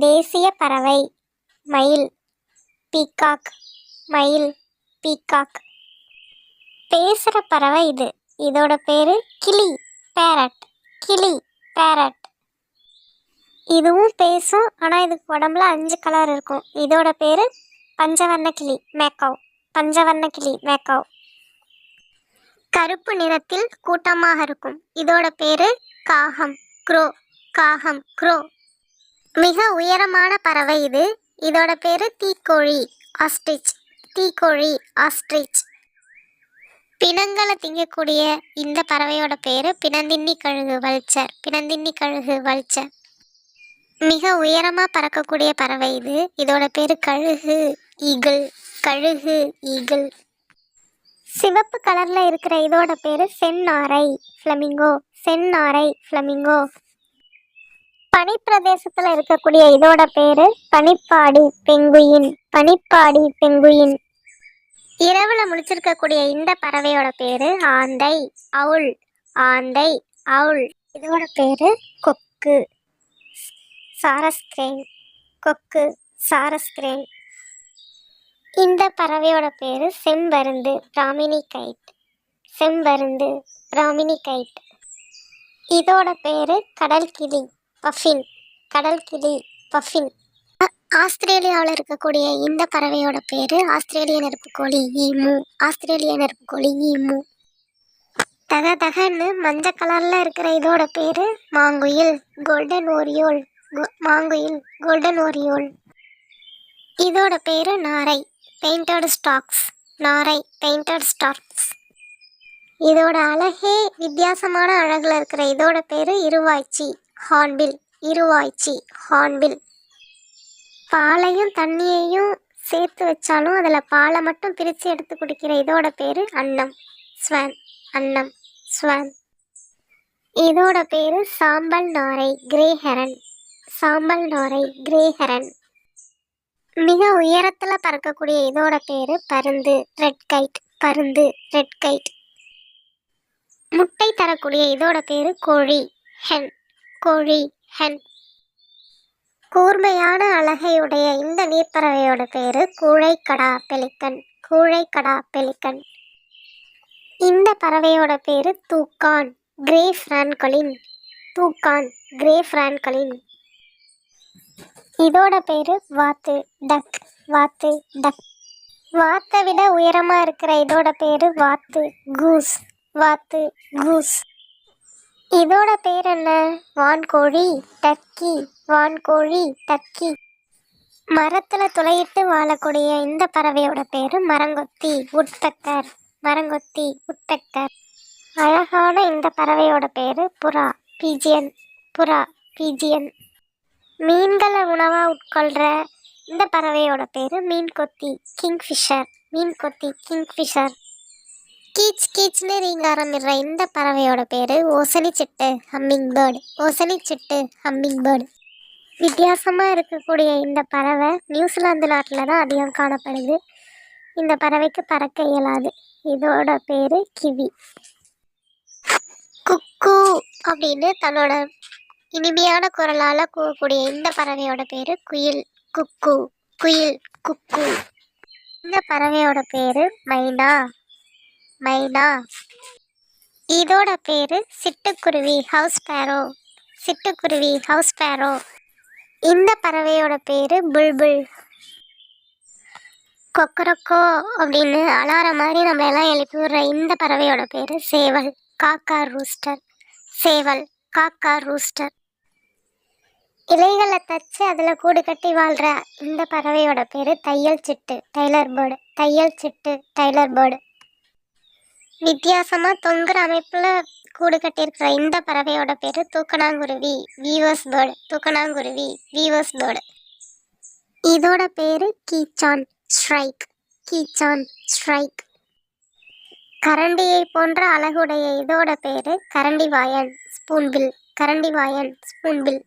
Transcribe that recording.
தேசிய பறவை மயில் பீகாக். மயில் பீகாக். பேசுகிற பறவை இது. இதோட பேர் கிளி பேரட். கிளி பேரட். இதுவும் பேசும், ஆனால் இதுக்கு உடம்புல 5 கலர் இருக்கும். இதோட பேர் பஞ்சவர்ண கிளி மேக்கவ். பஞ்சவர்ண கிளி மேக்கவ். கருப்பு நிறத்தில் கூட்டமாக இருக்கும். இதோட பேர் காகம் க்ரோ. காகம் க்ரோ. மிக உயரமான பறவை இது. இதோட பேர் தீக்கோழி ஆஸ்ட்ரிச். தீக்கோழி ஆஸ்ட்ரிச். பிணங்களை திங்கக்கூடிய இந்த பறவையோட பேர் பிணந்தின்னி கழுகு வல்ச்சர். பிணந்தின்னி கழுகு வல்ச்சர். மிக உயரமாக பறக்கக்கூடிய பறவை இது. இதோட பேர் கழுகு ஈகிள். கழுகு ஈகிள். சிவப்பு கலரில் இருக்கிற இதோட பேர் செந்நாரை ஃப்ளமிங்கோ. செந்நாரை ஃப்ளமிங்கோ. பனிப்பிரதேசத்தில் இருக்கக்கூடிய இதோட பேர் பனிப்பாடி பெங்குயின். பனிப்பாடி பெங்குயின். இரவுல முழிச்சிருக்கக்கூடிய இந்த பறவையோட பேரு ஆந்தை அவுள். ஆந்தை அவுள். இதோட பேரு கொக்கு சாரஸ்கிரேன். கொக்கு சாரஸ்கிரேன். இந்த பறவையோட பேரு செம்பருந்து பிராமினி கைட். செம்பருந்து பிராமினி கைட். இதோட பேரு கடல் கிளி பஃபின். கடல் கிளி பஃபின். ஆஸ்திரேலியாவில் இருக்கக்கூடிய இந்த பறவையோட பேர் ஆஸ்திரேலிய நெருப்புக்கோழி ஈமு. ஆஸ்திரேலிய நெருப்புக்கோழி ஈமு. தக தகன்னு மஞ்சள் கலரில் இருக்கிற இதோட பேர் மாங்குயில் கோல்டன் ஓரியோல். மாங்குயில் கோல்டன் ஓரியோல். இதோட பேர் நாரை பெயிண்டட் ஸ்டாக்ஸ். நாரை பெயிண்டட் ஸ்டாக்ஸ். இதோட அழகே வித்தியாசமான அழகில் இருக்கிற இதோட பேர் இருவாய்ச்சி ஹார்ன்பில். இருவாய்ச்சி ஹார்ன்பில். பாலையும் தண்ணியையும் சேர்த்து வச்சாலும் அதில் பாலை மட்டும் பிரித்து எடுத்து குடிக்கிற இதோட பேர் அன்னம் ஸ்வான். அன்னம் ஸ்வான். இதோட பேர் சாம்பல் நாரை கிரே ஹெரன். சாம்பல் நாரை கிரே ஹெரன். மிக உயரத்தில் பறக்கக்கூடிய இதோட பேர் பருந்து ரெட் கைட். பருந்து ரெட் கைட். முட்டை தரக்கூடிய இதோட பேர் கோழி ஹென். கோழி ஹென். கூர்மையான அழகையுடைய இந்த நீர்ப்பறவையோட பேரு கூழைக்கடா பெலிக்கன். கூழைக்கடா பெலிக்கன். இந்த பறவையோட பேரு தூக்கான் கிரே பிரான்கொலின். தூக்கான் கிரே பிரான்கொலின். இதோட பேரு வாத்து டக். வாத்து டக். வாத்தை விட உயரமா இருக்கிற இதோட பேரு வாத்து கூஸ். வாத்து கூஸ். இதோட பேர் என்ன? வான்கோழி டர்க்கி. வான்கோழி டர்க்கி. மரத்தில் துளையிட்டு வாழக்கூடிய இந்த பறவையோட பேர் மரங்கொத்தி உட்பெக்கர். மரங்கொத்தி உட்பெக்கர். அழகான இந்த பறவையோட பேர் புறா பீஜியன். புறா பீஜியன். மீன்களை உணவாக உட்கொள்கிற இந்த பறவையோட பேர் மீன்கொத்தி கிங்ஃபிஷர். மீன்கொத்தி கிங்ஃபிஷர். கீச் கீச்னு ரீங்காரமிடுற இந்த பறவையோட பேர் ஓசனி சிட்டு ஹம்மிங் பேர்டு. ஓசனி சிட்டு ஹம்மிங் பேர்டு. வித்தியாசமாக இருக்கக்கூடிய இந்த பறவை நியூசிலாந்து நாட்டில் தான் அதிகம் காணப்படுது. இந்த பறவைக்கு பறக்க இயலாது. இதோட பேர் கிவி. குக்கு அப்படின்னு தன்னோட இனிமையான குரலால் கூவக்கூடிய இந்த பறவையோட பேர் குயில். குக்கு. குயில் குக்கு. இந்த பறவையோட பேர் மைனா. மைனா. இதோட பேர் சிட்டுக்குருவி ஹவுஸ் ஸ்பேரோ. சிட்டுக்குருவி ஹவுஸ் ஸ்பேரோ. இந்த பறவையோட பேர் புல்புல். கொக்கரக்கோ அப்படின்னு அலார மாதிரி நம்ம எல்லாம் எழுப்பி விடுற இந்த பறவையோட பேர் சேவல் காக்கா ரூஸ்டர். சேவல் காக்கா ரூஸ்டர். இலைகளை தச்சு அதில் கூடு கட்டி வாழ்கிற இந்த பறவையோட பேர் தையல் சிட்டு டைலர் பேர்டு. தையல் சிட்டு டைலர் பேர்டு. வித்தியாசமாக தொங்குற அமைப்பில் கூடு கட்டியிருக்கிற இந்த பறவையோட பேர் தூக்கணாங்குருவி வீவர்ஸ் பேர்டு. தூக்கணாங்குருவி வீவர்ஸ் பேர்டு. இதோட பேர் கீச்சான் ஸ்ட்ரைக். கீச்சான் ஸ்ட்ரைக். கரண்டியை போன்ற அழகுடைய இதோட பேர் கரண்டிவாயன் ஸ்பூன்பில். கரண்டிவாயன் ஸ்பூன்பில்.